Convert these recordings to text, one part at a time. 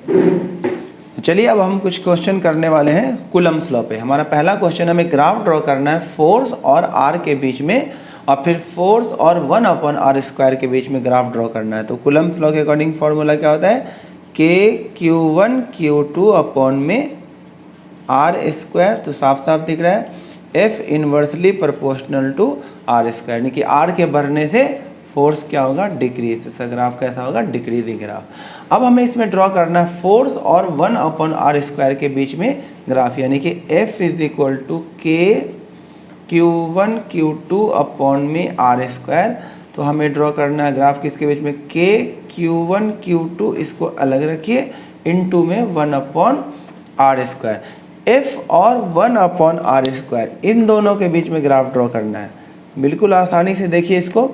चलिए अब हम कुछ क्वेश्चन करने वाले हैं कूलम्ब्स लॉ पे। हमारा पहला क्वेश्चन, हमें ग्राफ ड्रॉ करना है फोर्स और आर के बीच में, और फिर फोर्स और 1/r² के बीच में ग्राफ ड्रॉ करना है। तो कूलम्ब्स लॉ के अकॉर्डिंग फॉर्मूला क्या होता है, K Q1 अपॉन में r², तो साफ साफ दिख रहा है, F inversely proportional to r², यानी कि r के बढ़ने से फोर्स क्या होगा, डिक्रीज। इसका ग्राफ कैसा होगा, डिक्रीजिंग ग्राफ। अब हमें इसमें ड्रॉ करना है फोर्स और 1/r² के बीच में ग्राफ, यानी कि F = K Q1 Q2 upon में r²। तो हमें ड्रॉ करना है ग्राफ किसके बीच में, K Q1 Q2, इसको अलग रखिए, इनटू में 1/r²। F और 1/r², इन दोनों के बीच में ग्राफ ड्रॉ करना है। बिल्कुल आसानी से देखिए इसको,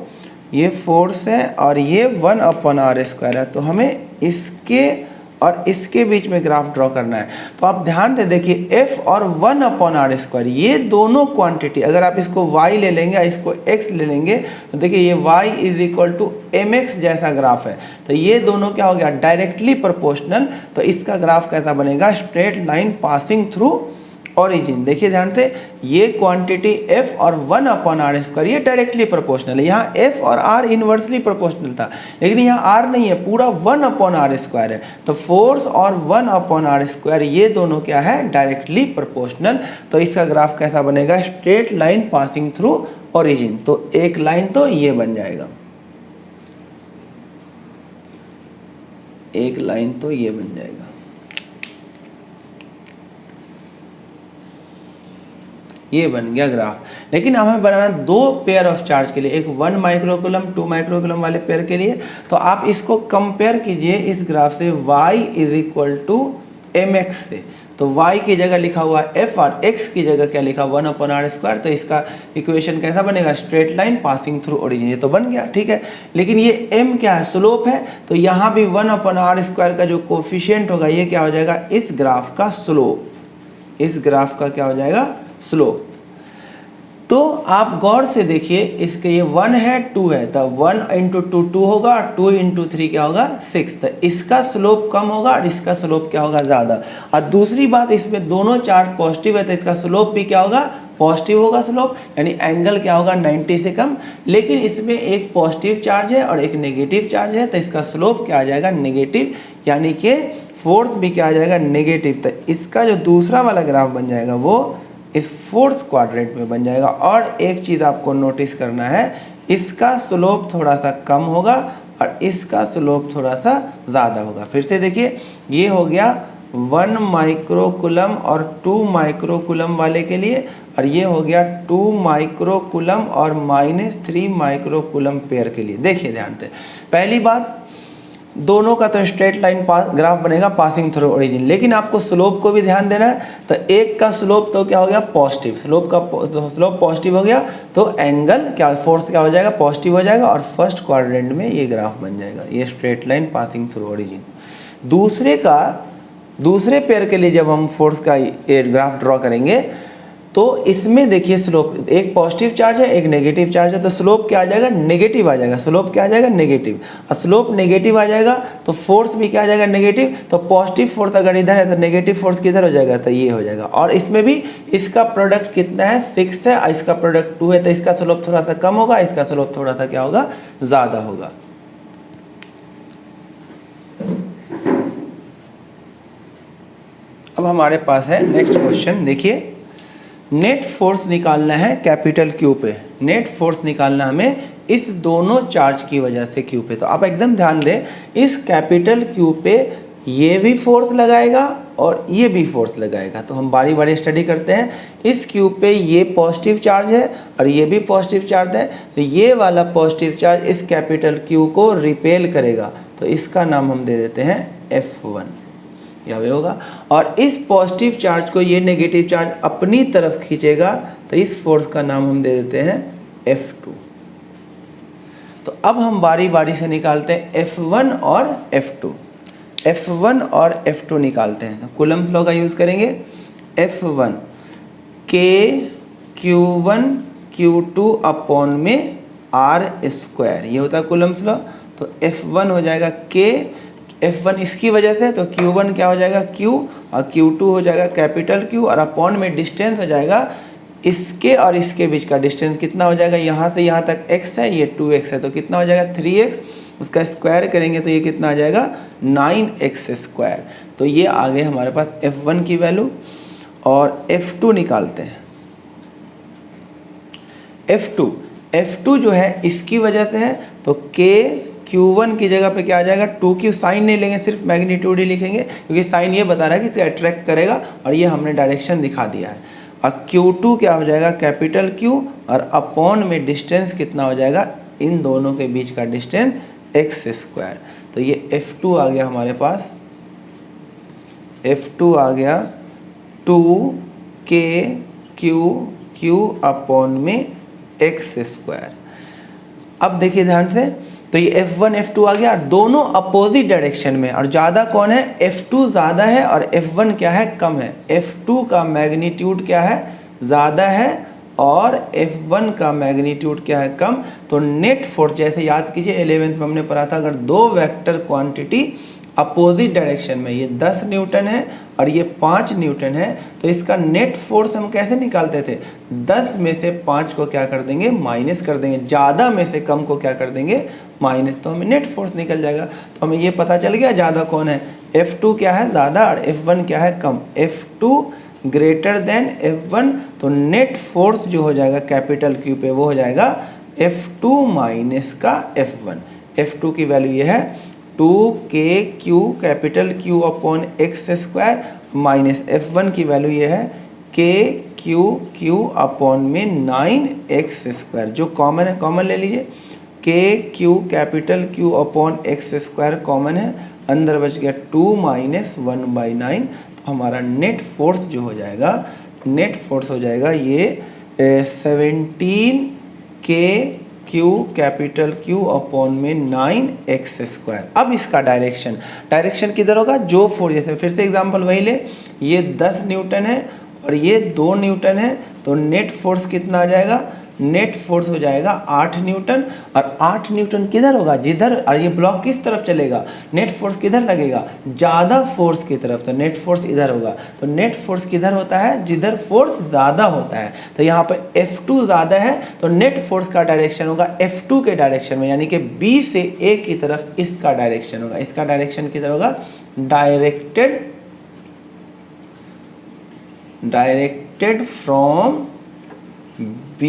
ये फोर्स है और ये 1/r² है, तो हमें इसके और इसके बीच में ग्राफ ड्रॉ करना है। तो आप ध्यान से देखिए, F और 1/r², ये दोनों क्वांटिटी, अगर आप इसको y ले लेंगे, इसको x ले लेंगे, तो देखिए ये y = mx जैसा ग्राफ है। तो ये दोनों क्या हो गया, डायरेक्टली प्रोपोर्शनल। तो इसका ग्राफ कैसा बनेगा, straight line passing through origin. देखिए ध्यान से, ये क्वांटिटी F और 1/r², ये डायरेक्टली प्रोपोर्शनल है। यहाँ F और R इनवर्सली प्रोपोर्शनल था, लेकिन यहाँ R नहीं है, पूरा 1/r² है। तो फोर्स और 1/r², ये दोनों क्या है, डायरेक्टली प्रोपोर्शनल। तो इसका ग्राफ कैसा बनेगा, straight line passing through origin. तो एक लाइन तो ये बन जाएगा, एक लाइन तो ये बन जाएगा। ये बन गया ग्राफ। लेकिन हमें बनाना दो पेयर ऑफ चार्ज के लिए, एक 1 माइक्रोकूलम 2 माइक्रोकूलम वाले पेयर के लिए। तो आप इसको कंपेयर कीजिए इस ग्राफ से y = mx से। तो y की जगह लिखा हुआ f और x की जगह क्या लिखा, 1/r²। तो इसका इक्वेशन कैसा बनेगा, straight line passing through origin. ये तो बन गया, ठीक है। लेकिन ये m क्या है, स्लोप है। तो यहाँ भी 1/r² का जो कोफिशिएंट होगा, ये क्या हो जाएगा, इस ग्राफ का स्लोप। इस ग्राफ का क्या हो जाएगा, स्लोप। तो आप गौर से देखिए, इसके ये 1 है 2 है, तो 1 × 2 2 होगा, 2 × 3 क्या होगा, 6। तो इसका स्लोप कम होगा और इसका स्लोप क्या होगा, ज़्यादा। और दूसरी बात, इसमें दोनों चार्ज पॉजिटिव है, तो इसका स्लोप भी क्या होगा, पॉजिटिव होगा स्लोप, यानी एंगल क्या होगा, 90 से कम। लेकिन इसमें एक पॉजिटिव चार्ज है और एक नेगेटिव चार्ज है, तो इसका स्लोप क्या आ जाएगा, नेगेटिव, यानी कि फोर्स भी क्या आ जाएगा, नेगेटिव। तो इसका जो दूसरा वाला ग्राफ बन जाएगा, वो इस फोर्थ क्वाड्रेंट में बन जाएगा। और एक चीज़ आपको नोटिस करना है, इसका स्लोप थोड़ा सा कम होगा और इसका स्लोप थोड़ा सा ज़्यादा होगा। फिर से देखिए, ये हो गया 1 माइक्रोकूलम और 2 माइक्रोकूलम वाले के लिए, और ये हो गया 2 माइक्रोकूलम और -3 माइक्रोकूलम पेयर के लिए। देखिए ध्यान से, पहली बात, दोनों का तो स्ट्रेट लाइन ग्राफ बनेगा पासिंग थ्रू ओरिजिन, लेकिन आपको स्लोप को भी ध्यान देना है। तो एक का स्लोप तो क्या हो गया, पॉजिटिव, स्लोप पॉजिटिव हो गया, तो एंगल क्या, फोर्स क्या हो जाएगा, पॉजिटिव हो जाएगा, और फर्स्ट क्वाड्रेंट में ये ग्राफ बन जाएगा, ये straight line passing through origin. दूसरे पेयर के लिए जब हम फोर्स का ये ग्राफ ड्रॉ करेंगे, तो इसमें देखिए स्लोप, एक पॉजिटिव चार्ज है, एक नेगेटिव चार्ज है, तो स्लोप क्या आ जाएगा, नेगेटिव आ जाएगा। स्लोप क्या आ जाएगा, नेगेटिव। और स्लोप नेगेटिव आ जाएगा तो फोर्स भी क्या आ जाएगा, नेगेटिव। तो पॉजिटिव फोर्स अगर इधर है तो नेगेटिव फोर्स किधर हो जाएगा, तो ये हो जाएगा। और इसमें भी इसका प्रोडक्ट कितना है, 6 है, और इसका प्रोडक्ट 2 है, तो इसका स्लोप थोड़ा सा कम होगा, इसका स्लोप थोड़ा सा क्या होगा, ज़्यादा होगा। अब हमारे पास है नेक्स्ट क्वेश्चन। देखिए, नेट फोर्स निकालना है कैपिटल Q पे। नेट फोर्स निकालना हमें इस दोनों चार्ज की वजह से Q पे। तो आप एकदम ध्यान दें, इस कैपिटल Q पे ये भी फोर्स लगाएगा और ये भी फोर्स लगाएगा। तो हम बारी बारी स्टडी करते हैं। इस Q पे ये पॉजिटिव चार्ज है और ये भी पॉजिटिव चार्ज है, तो ये वाला पॉजिटिव चार्ज इस कैपिटल Q को रिपेल करेगा, तो इसका नाम हम दे देते हैं F1, यहाँ पे होगा। और इस पॉजिटिव चार्ज को ये नेगेटिव चार्ज अपनी तरफ खींचेगा, तो इस फोर्स का नाम हम दे देते हैं F2। तो अब हम बारी बारी से निकालते हैं F1 और F2। F1 और F2 निकालते हैं, तो कूलम्ब लॉ का यूज़ करेंगे। F1 K Q1 Q2 upon में R², ये होता है कूलम्ब लॉ। तो F1 हो जाएगा K F1 इसकी वजह से, तो Q1 क्या हो जाएगा Q, और Q2 हो जाएगा कैपिटल Q, और अपॉन में डिस्टेंस हो जाएगा इसके और इसके बीच का डिस्टेंस कितना हो जाएगा, यहाँ से यहाँ तक x है, ये 2x है, तो कितना हो जाएगा 3x, उसका स्क्वायर करेंगे तो ये कितना आ जाएगा 9x स्क्वायर। तो ये आ गए हमारे पास F1 की वैल्यू। और F2 निकालते हैं। F2 जो है इसकी वजह से है, तो Q1 की जगह पे क्या आ जाएगा 2Q, साइन नहीं लेंगे, सिर्फ मैग्नीट्यूड ही लिखेंगे, क्योंकि साइन ये बता रहा है कि इसे अट्रैक्ट करेगा, और ये हमने डायरेक्शन दिखा दिया है। और Q2 क्या हो जाएगा कैपिटल Q, और अपॉन में डिस्टेंस कितना हो जाएगा, इन दोनों के बीच का डिस्टेंस x स्क्वायर। तो ये F2 आ गया हमारे पास, F2 आ गया 2KQ अपॉन में x स्क्वायर। अब देखिए ध्यान से, तो ये F1 F2 आ गया, और दोनों अपोजिट डायरेक्शन में, और ज़्यादा कौन है, F2 ज़्यादा है और F1 क्या है, कम है। F2 का मैग्नीट्यूड क्या है, ज़्यादा है, और F1 का मैग्नीट्यूड क्या है, कम। तो नेट फोर्स, जैसे याद कीजिए 11th में हमने पढ़ा था, अगर दो वेक्टर क्वांटिटी अपोजिट डायरेक्शन में, ये 10 न्यूटन है और ये 5 न्यूटन है, तो इसका नेट फोर्स हम कैसे निकालते थे, 10 में से 5 को क्या कर देंगे, माइनस कर देंगे, ज़्यादा में से कम को क्या कर देंगे, माइनस, तो हमें नेट फोर्स निकल जाएगा। तो हमें ये पता चल गया ज़्यादा कौन है, F2 क्या है ज़्यादा और F1 क्या है कम। F2 ग्रेटर देन F1, तो नेट फोर्स जो हो जाएगा कैपिटल Q पे वो हो जाएगा F2 माइनस का F1। F2 की वैल्यू ये है 2KQ capital Q upon x square, minus F1 की वैल्यू ये है KQ अपॉन में 9x स्क्वायर। जो कॉमन है कॉमन ले लीजिए, KQ capital Q upon x square common है, अंदर बच गया 2 माइनस 1/9। तो हमारा नेट फोर्स जो हो जाएगा, नेट फोर्स हो जाएगा ये 17KQ कैपिटल Q अपॉन में 9x स्क्वायर। अब इसका डायरेक्शन किधर होगा, जो फोर्स, जैसे फिर से एग्जांपल वही ले, ये 10 न्यूटन है और ये 2 न्यूटन है, तो नेट फोर्स कितना आ जाएगा, नेट फोर्स हो जाएगा 8 न्यूटन। और 8 न्यूटन किधर होगा, जिधर, और ये ब्लॉक किस तरफ चलेगा, नेट फोर्स किधर लगेगा, ज़्यादा फोर्स की तरफ, तो नेट फोर्स इधर होगा। तो नेट फोर्स किधर होता है, जिधर फोर्स ज़्यादा होता है। तो यहाँ पे F2 ज़्यादा है, तो नेट फोर्स का डायरेक्शन होगा F2 के डायरेक्शन में, यानी कि B से A की तरफ इसका डायरेक्शन होगा। इसका डायरेक्शन किधर होगा, directed from B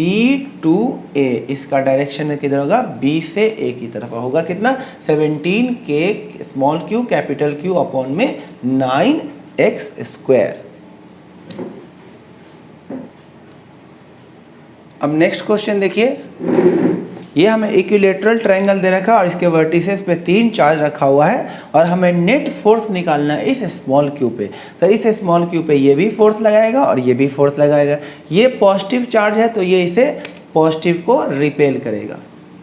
to A, इसका डायरेक्शन किधर होगा, B से A की तरफ होगा। कितना, 17K small q capital Q upon में 9x स्क्वायर। अब नेक्स्ट क्वेश्चन देखिए, ये हमें इक्विलेटरल ट्रायंगल दे रखा है और इसके वर्टिसेस पे 3 चार्ज रखा हुआ है, और हमें नेट फोर्स निकालना है इस स्मॉल q पे। तो इस स्मॉल q पे ये भी फोर्स लगाएगा और ये भी फोर्स लगाएगा। ये पॉजिटिव चार्ज है तो ये इसे पॉजिटिव को रिपेल करेगा,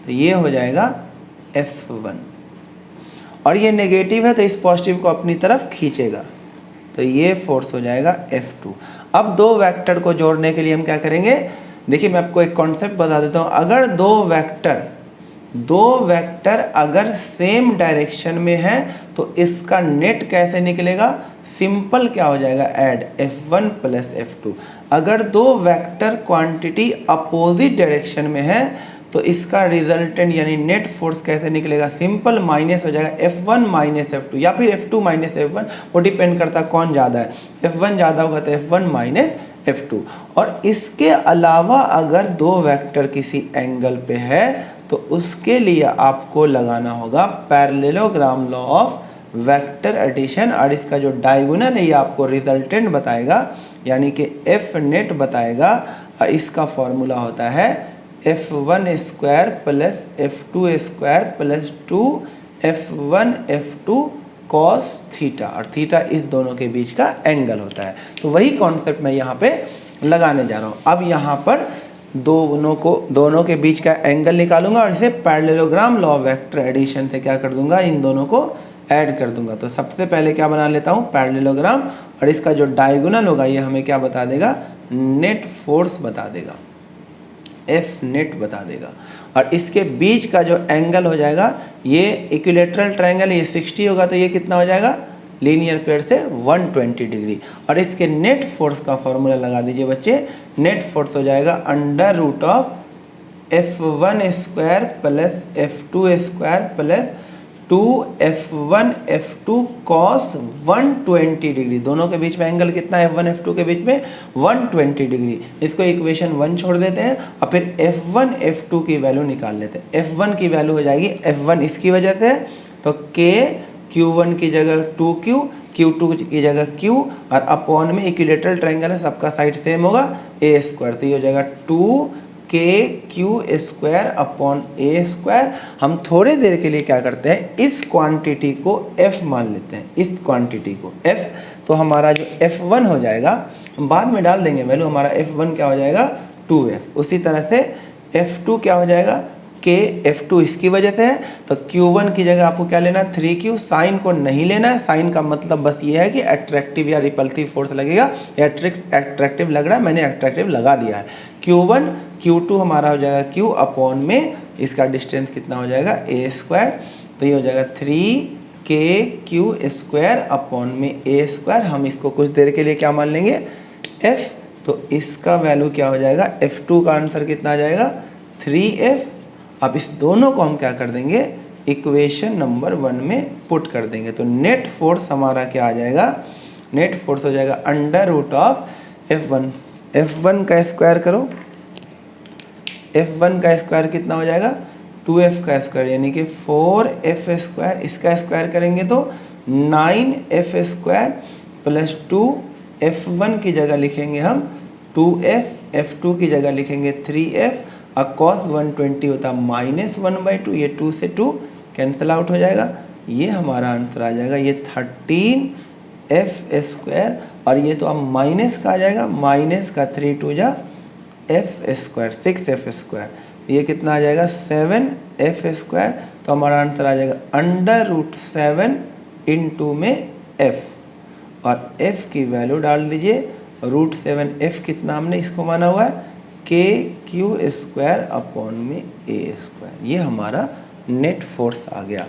तो ये हो जाएगा F1, और ये नेगेटिव है तो इस पॉजिटिव को अपनी तरफ खींचेगा, तो ये फोर्स हो जाएगा F2। अब दो वेक्टर को जोड़ने के लिए हम क्या करेंगे, देखिए मैं आपको एक कॉन्सेप्ट बता देता हूँ। अगर दो वेक्टर अगर सेम डायरेक्शन में है तो इसका नेट कैसे निकलेगा, सिंपल क्या हो जाएगा, ऐड F1 प्लस F2। अगर दो वेक्टर क्वांटिटी अपोजिट डायरेक्शन में है तो इसका रिजल्टेंट यानी नेट फोर्स कैसे निकलेगा, सिंपल माइनस हो जाएगा F1 माइनस F2 या फिर F2 माइनस F1, वो डिपेंड करता है कौन ज़्यादा है। F1 ज़्यादा होगा तो F1 माइनस F2। और इसके अलावा अगर दो वेक्टर किसी एंगल पे है तो उसके लिए आपको लगाना होगा parallelogram law of vector addition, और इसका जो डायगोनल है ये आपको रिजल्टेंट बताएगा, यानी कि F नेट बताएगा। और इसका फॉर्मूला होता है F1 square plus F2 square plus 2F1 F2 cos theta, और थीटा इस दोनों के बीच का एंगल होता है। तो वही कॉन्सेप्ट मैं यहाँ पे लगाने जा रहा हूँ। अब यहाँ पर दोनों के बीच का एंगल निकालूंगा और इसे parallelogram law of vector addition से क्या कर दूंगा, इन दोनों को ऐड कर दूंगा। तो सबसे पहले क्या बना लेता हूँ, पैरेललोग्राम, और इसका जो डायगोनल होगा ये हमें क्या बता देगा, नेट फोर्स बता देगा। एफ नेट बता देगा। और इसके बीच का जो एंगल हो जाएगा, ये इक्विलेटरल ट्रायंगल, ये 60 होगा तो ये कितना हो जाएगा लीनियर पेयर से 120 डिग्री। और इसके नेट फोर्स का फॉर्मूला लगा दीजिए बच्चे, नेट फोर्स हो जाएगा under root of F1 square plus F2 square plus 2F1 F2 cos 120 degree. दोनों के बीच में एंगल कितना है F1 F2 के बीच में 120 डिग्री। इसको इक्वेशन 1 छोड़ देते हैं और फिर F1 F2 की वैल्यू निकाल लेते हैं। F1 की वैल्यू हो जाएगी F1 इसकी वजह से, तो K Q1 की जगह 2Q, Q2 की जगह Q, और अपॉन में इक्विलेटरल ट्रायंगल है, सबका साइड सेम होगा A स्क्वायर, तो ये हो जाएगा 2KQ square upon A square. हम थोड़ी देर के लिए क्या करते हैं, इस क्वांटिटी को F मान लेते हैं, इस क्वांटिटी को F। तो हमारा जो F1 हो जाएगा, हम बाद में डाल देंगे वैल्यू, हमारा F1 क्या हो जाएगा 2F। उसी तरह से F2 क्या हो जाएगा K, F2 इसकी वजह से है, तो Q1 की जगह आपको क्या लेना है 3Q। साइन को नहीं लेना है, साइन का मतलब बस ये है कि अट्रैक्टिव या रिपल्सिव फोर्स लगेगा, या अट्रैक्टिव लग रहा है, मैंने अट्रैक्टिव लगा दिया है। Q1 Q2 हमारा हो जाएगा Q अपॉन में इसका डिस्टेंस कितना हो जाएगा A स्क्वायर, तो ये हो जाएगा 3KQ स्क्वायर अपॉन में A स्क्वायर। हम इसको कुछ देर के लिए क्या मान लेंगे F, तो इसका वैल्यू क्या हो जाएगा, F2 का आंसर कितना आ जाएगा 3F। अब इस दोनों को हम क्या कर देंगे, इक्वेशन नंबर 1 में पुट कर देंगे, तो नेट फोर्स हमारा क्या आ जाएगा, नेट फोर्स हो जाएगा under root of F1। F1 का स्क्वायर करो, F1 का स्क्वायर कितना हो जाएगा 2F का स्क्वायर, यानी कि 4F स्क्वायर। इसका स्क्वायर करेंगे तो 9F स्क्वायर प्लस 2, F1 की जगह लिखेंगे हम 2F, F2 की जगह लिखेंगे 3F, और cos 120 होता -1/2, ये 2 से 2 कैंसिल आउट हो जाएगा, ये हमारा आंसर आ जाएगा ये 13F स्क्वायर। और ये तो अब माइनस का आ जाएगा, माइनस का 3 2 जा F स्क्वायर 6F स्क्वायर, ये कितना आ जाएगा 7F स्क्वायर। तो हमारा आंसर आ जाएगा अंडर रूट 7 इंटू में F, और F की वैल्यू डाल दीजिए, रूट 7F कितना हमने इसको माना हुआ है KQ स्क्वायर अपॉन में A स्क्वायर। ये हमारा नेट फोर्स आ गया।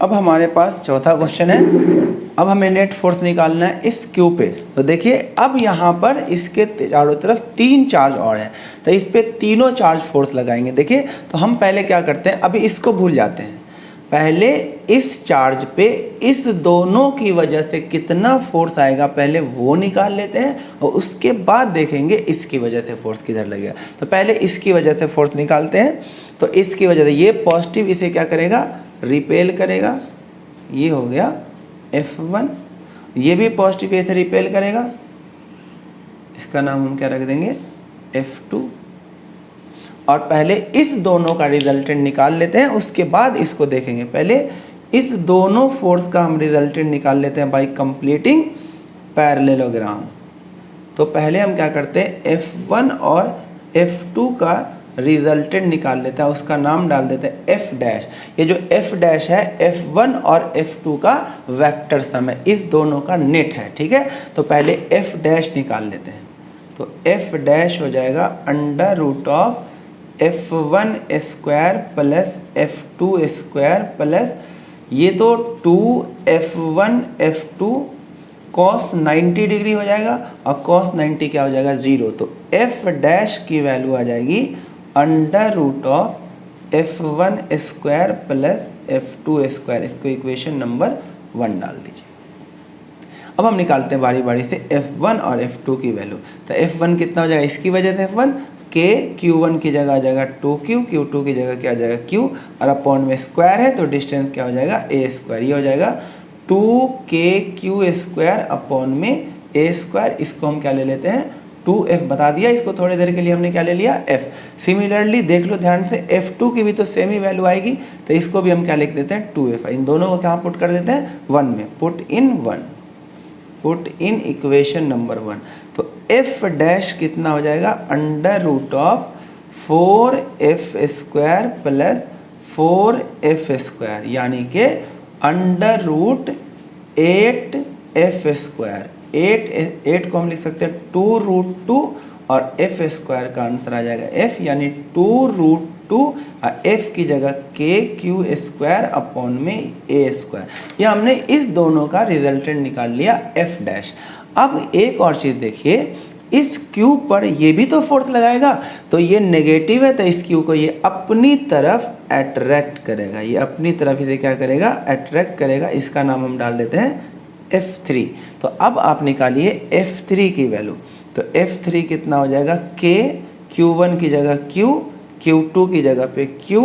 अब हमारे पास चौथा क्वेश्चन है। अब हमें नेट फोर्स निकालना है इस Q पे। तो देखिए अब यहाँ पर इसके चारों तरफ 3 चार्ज और हैं, तो इस पे तीनों चार्ज फोर्स लगाएंगे। देखिए तो हम पहले क्या करते हैं, अभी इसको भूल जाते हैं, पहले इस चार्ज पे इस दोनों की वजह से कितना फोर्स आएगा पहले वो निकाल लेते हैं, और उसके बाद देखेंगे इसकी वजह से फोर्स किधर लगेगा। तो पहले इसकी वजह से फोर्स निकालते हैं। तो इसकी वजह से ये पॉजिटिव इसे क्या करेगा, रिपेल करेगा, ये हो गया F1। ये भी पॉजिटिव इसे रिपेल करेगा, इसका नाम हम क्या रख देंगे F2। और पहले इस दोनों का रिजल्टेंट निकाल लेते हैं, उसके बाद इसको देखेंगे। पहले इस दोनों फोर्स का हम रिजल्टेंट निकाल लेते हैं बाय कंप्लीटिंग पैरेललोग्राम। तो पहले हम क्या करते हैं, F1 और F2 का रिजल्टेंट निकाल लेते हैं, उसका नाम डाल देते हैं F डैश। ये जो F डैश है F1 और F2 का वेक्टर सम है, इस दोनों का नेट है, ठीक है। तो पहले F डैश निकाल लेते हैं, तो F डैश हो जाएगा under root of F1 square plus F2 square plus ये तो 2F1 F2 cos 90 डिग्री हो जाएगा, और cos 90 क्या हो जाएगा 0। तो F डैश की वैल्यू आ जाएगी under root of F1 square plus F2 square. इसको इक्वेशन नंबर 1 डाल दीजिए। अब हम निकालते हैं बारी बारी से F1 और F2 की वैल्यू। तो F1 कितना हो जाएगा, इसकी वजह से F1 K, Q1 की जगह आ जाएगा 2Q, Q2 की जगह क्या आ जाएगा Q, और अपॉन में स्क्वायर है तो डिस्टेंस क्या हो जाएगा A स्क्वायर। ये हो जाएगा 2KQ स्क्वायर अपॉन में A स्क्वायर। इसको हम क्या ले लेते हैं 2F, बता दिया इसको थोड़ी देर के लिए हमने क्या ले लिया F। सिमिलरली देख लो ध्यान से, F2 की भी तो सेम ही वैल्यू आएगी, तो इसको भी हम क्या लिख देते हैं 2F। इन दोनों को कहाँ पुट कर देते हैं 1 में, put in 1, put in equation number 1। तो F डैश कितना हो जाएगा under root of 4F square plus 4F square, यानी कि अंडर रूट 8F स्क्वायर। 8 को हम लिख सकते हैं 2√2 और एफ स्क्वायर का आंसर आ जाएगा एफ, यानी 2√2 और एफ की जगह के क्यू स्क्वायर अपॉन में ए स्क्वायर। ये हमने इस दोनों का रिजल्टेंट निकाल लिया एफ डैश। अब एक और चीज़ देखिए, इस क्यू पर ये भी तो फोर्स लगाएगा, तो ये नेगेटिव है तो इस क्यू को ये अपनी तरफ अट्रैक्ट करेगा, ये अपनी तरफ इसे क्या करेगा, अट्रैक्ट करेगा। इसका नाम हम डाल देते हैं F3। तो अब आप निकालिए F3 की वैल्यू, तो F3 कितना हो जाएगा, K Q1 की जगह Q, Q2 की जगह पे Q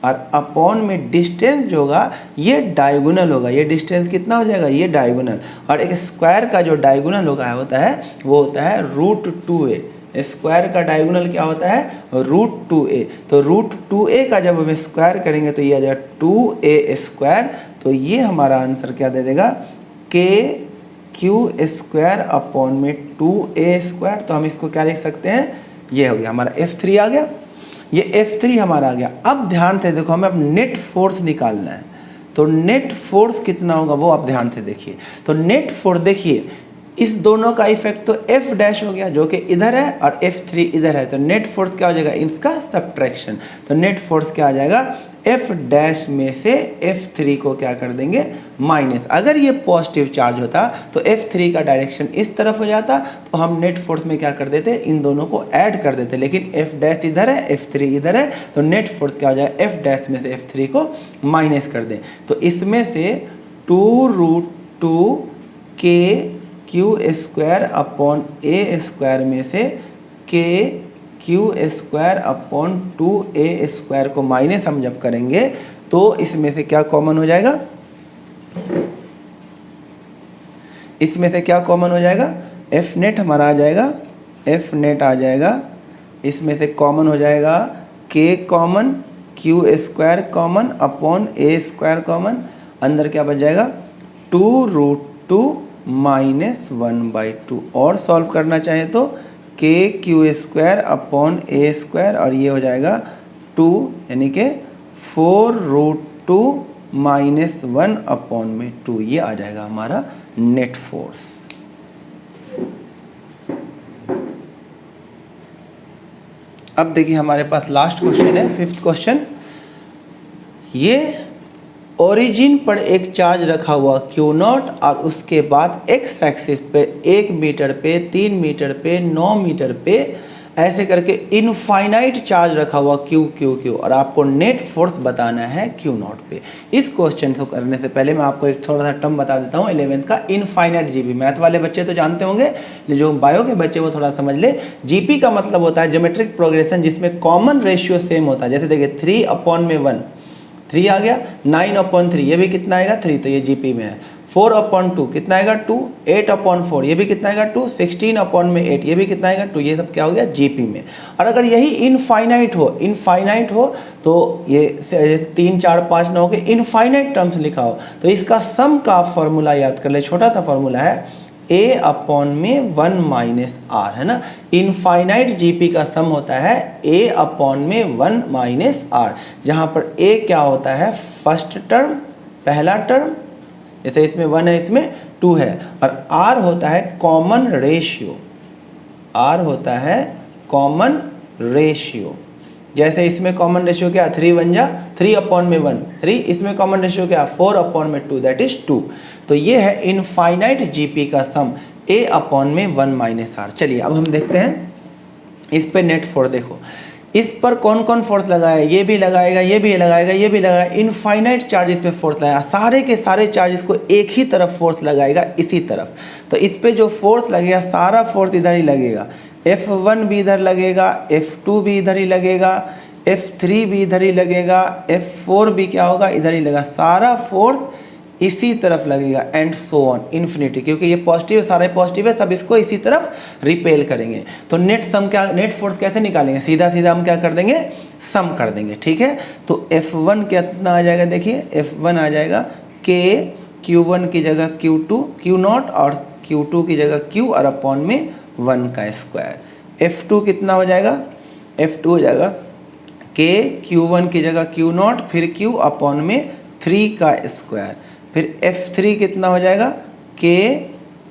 और अपॉन में डिस्टेंस जो होगा ये डायगोनल होगा। ये डिस्टेंस कितना हो जाएगा, ये डायगोनल, और एक स्क्वायर का जो डायगोनल होगा होता है वो होता है √2a। स्क्वायर का डायगोनल क्या होता है, √2a। तो √2a का जब हम स्क्वायर करेंगे तो ये आ जाएगा 2a स्क्वायर। तो ये हमारा आंसर क्या दे देगा, के क्यू स्क्वायर अपॉन में 2a स्क्वायर। तो हम इसको क्या लिख सकते हैं, ये हो गया हमारा F3 आ गया, ये F3 हमारा आ गया। अब ध्यान से देखो, हमें अब नेट फोर्स निकालना है, तो नेट फोर्स कितना होगा वो आप ध्यान से देखिए। तो नेट फोर्स देखिए, इस दोनों का इफेक्ट तो F डैश हो गया जो कि इधर है और F3 इधर है, तो नेट फोर्स क्या हो जाएगा, इसका सब्ट्रैक्शन। तो नेट फोर्स क्या आ जाएगा, F डैश में से F3 को क्या कर देंगे, माइनस। अगर ये पॉजिटिव चार्ज होता तो F3 का डायरेक्शन इस तरफ हो जाता, तो हम नेट फोर्स में क्या कर देते, इन दोनों को ऐड कर देते। लेकिन F डैश इधर है, F3 इधर है, तो नेट फोर्स क्या हो जाएगा, F डैश में से F3 को माइनस कर दें। तो इसमें से 2√2 के Q square upon a square में से के Q square upon 2a square को माइनस हम जब करेंगे तो इसमें से क्या कॉमन हो जाएगा, इसमें से क्या कॉमन हो जाएगा, एफ नेट हमारा आ जाएगा, एफ नेट आ जाएगा। इसमें से कॉमन हो जाएगा के common, q square common upon a square common. अंदर क्या बच जाएगा, 2√2 माइनस 1/2। और सॉल्व करना चाहें तो के Q square upon a square, और ये हो जाएगा 2, यानी कि 4√2 माइनस 1 अपॉन में 2। ये आ जाएगा हमारा नेट फोर्स। अब देखिए हमारे पास लास्ट क्वेश्चन है, 5th क्वेश्चन। ये ओरिजिन पर एक चार्ज रखा हुआ Q0 और उसके बाद एक्स एक्सिस पे 1 मीटर पे, 3 मीटर पे, 9 मीटर पे, ऐसे करके इनफाइनाइट चार्ज रखा हुआ Q और आपको नेट फोर्स बताना है Q0 पे। इस क्वेश्चन को करने से पहले मैं आपको एक थोड़ा सा टर्म बता देता हूँ 11th का, इनफाइनाइट जीपी। मैथ वाले बच्चे तो जानते होंगे, जो बायो के बच्चे वो थोड़ा समझ ले। जीपी का मतलब होता है ज्योमेट्रिक प्रोग्रेशन जिसमें कॉमन रेशियो सेम होता है। जैसे देखिए 3/1, 3 आ गया, 9/3, ये भी कितना आएगा 3, तो ये जीपी में है। 4/2 कितना आएगा 2, 8/4 ये भी कितना आएगा 2, 16/8 ये भी कितना आएगा 2। ये सब क्या हो गया जीपी में। और अगर यही इनफाइनाइट हो तो ये 3, 4, 5 ना हो के इनफाइनाइट टर्म्स लिखा हो तो इसका सम का फॉर्मूला याद कर ले। छोटा सा फॉर्मूला है A/1 माइनस आर, है ना। इनफाइनाइट जीपी का सम होता है A/1 माइनस आर, जहाँ पर A क्या होता है, फर्स्ट टर्म, पहला टर्म, जैसे इसमें 1 है इसमें 2 है, और R होता है कॉमन रेशियो, R होता है कॉमन रेशियो। जैसे इसमें कॉमन रेशियो क्या, 3 बन जा 3/1, 3, इसमें कॉमन रेशियो क्या 4/2, दैट इज 2। तो ये है इनफाइनाइट जीपी का सम A/1 माइनस आर। चलिए अब हम देखते हैं इस पे नेट फोर्स। देखो इस पर कौन कौन फोर्स लगाया, ये भी लगाएगा, ये भी लगाएगा, ये भी लगाएगा। इनफाइनाइट चार्ज इस पे फोर्स लगाएगा, सारे के सारे चार्जेस को एक ही तरफ फोर्स लगाएगा, इसी तरफ। तो इस पे जो फोर्स लगेगा सारा फोर्स इधर ही लगेगा, F1 भी इधर लगेगा, F2 भी इधर ही लगेगा, F3 भी इधर ही लगेगा, F4 भी क्या होगा, इधर ही लगेगा। सारा फोर्स इसी तरफ लगेगा एंड सो ऑन इन्फिनिटी, क्योंकि ये पॉजिटिव, सारे पॉजिटिव है, सब इसको इसी तरफ रिपेल करेंगे। तो नेट सम क्या, नेट फोर्स कैसे निकालेंगे, सीधा सीधा हम क्या कर देंगे, सम कर देंगे, ठीक है। तो F1 कितना आ जाएगा, देखिए F1 आ जाएगा K Q1 की जगह Q0 और Q2 की जगह Q और अपॉन में 1 का स्क्वायर। F2 कितना हो जाएगा, F2 हो जाएगा K Q1 की जगह Q0 फिर Q अपॉन में 3 का स्क्वायर। फिर F3 कितना हो जाएगा, K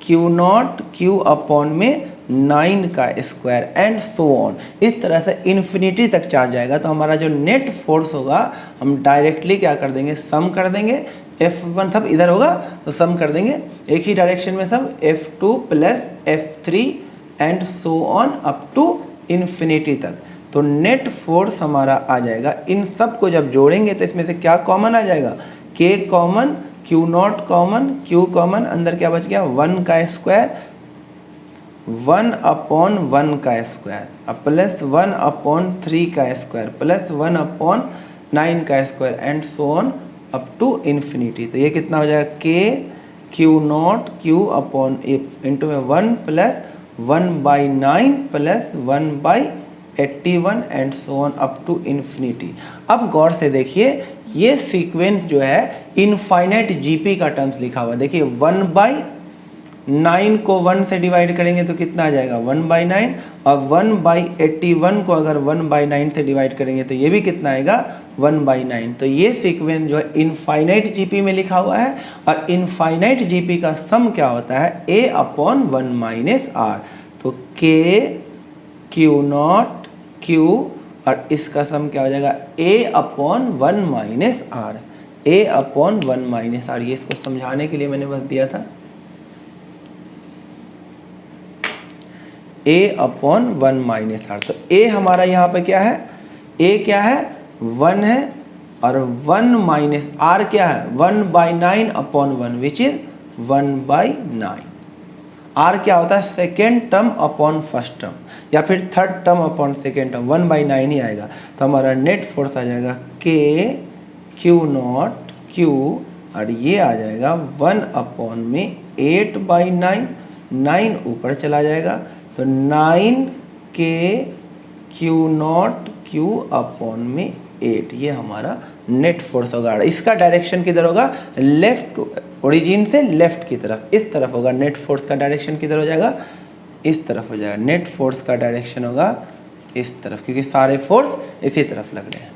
Q not Q upon में 9 का स्क्वायर एंड सो ऑन। इस तरह से इन्फिनिटी तक चार्ज जाएगा। तो हमारा जो नेट फोर्स होगा हम डायरेक्टली क्या कर देंगे, सम कर देंगे। F1 सब इधर होगा तो सम कर देंगे एक ही डायरेक्शन में सब, F2 plus F3 and so on up to infinity तक। तो नेट फोर्स हमारा आ जाएगा। इन सब को जब जोड़ेंगे तो इसमें से क्या कॉमन आ जाएगा, K common, Q not common, Q common, अंदर क्या बच गया 1 का स्क्वायर, 1 अपॉन 1 का स्क्वायर, अब प्लस 1 अपॉन 3 का स्क्वायर, प्लस 1 अपॉन 9 का square and so on up to infinity. तो ये कितना हो जाएगा, K Q naught Q upon into में 1 plus 1/9 plus 1/81 and so on up to infinity. अब गौर से देखिए ये सीक्वेंस जो है इनफाइनाइट जीपी का टर्म्स लिखा हुआ। देखिए 1/9 को 1 से डिवाइड करेंगे तो कितना आ जाएगा 1/9, और 1/81 को अगर 1/9 से डिवाइड करेंगे तो ये भी कितना आएगा 1/9। तो ये सीक्वेंस जो है इनफाइनाइट जीपी में लिखा हुआ है, और इनफाइनाइट जीपी का सम क्या होता है a अपॉन 1 माइनस r। तो K Q नॉट Q और इसका सम क्या हो जाएगा a upon 1 minus r, a upon 1 minus r। ये इसको समझाने के लिए मैंने बस दिया था a अपॉन 1 माइनस r। तो a हमारा यहाँ पे क्या है, a क्या है 1 है, और 1 माइनस r क्या है 1/9 अपॉन 1 विच इज 1/9। r क्या होता है second term upon first term, या फिर third term upon second term, 1/9 ही आएगा। तो हमारा नेट फोर्स आ जाएगा K Q नॉट Q, और ये आ जाएगा 1 अपॉन में 8/9, 9 ऊपर चला जाएगा तो 9K Q naught Q upon में 8। ये हमारा नेट फोर्स होगा। इसका डायरेक्शन किधर होगा, लेफ्ट, ओरिजिन से लेफ्ट की तरफ, इस तरफ होगा। नेट फोर्स का डायरेक्शन किधर हो जाएगा, इस तरफ हो जाएगा। नेट फोर्स का डायरेक्शन होगा इस तरफ, क्योंकि सारे फोर्स इसी तरफ लग रहे हैं।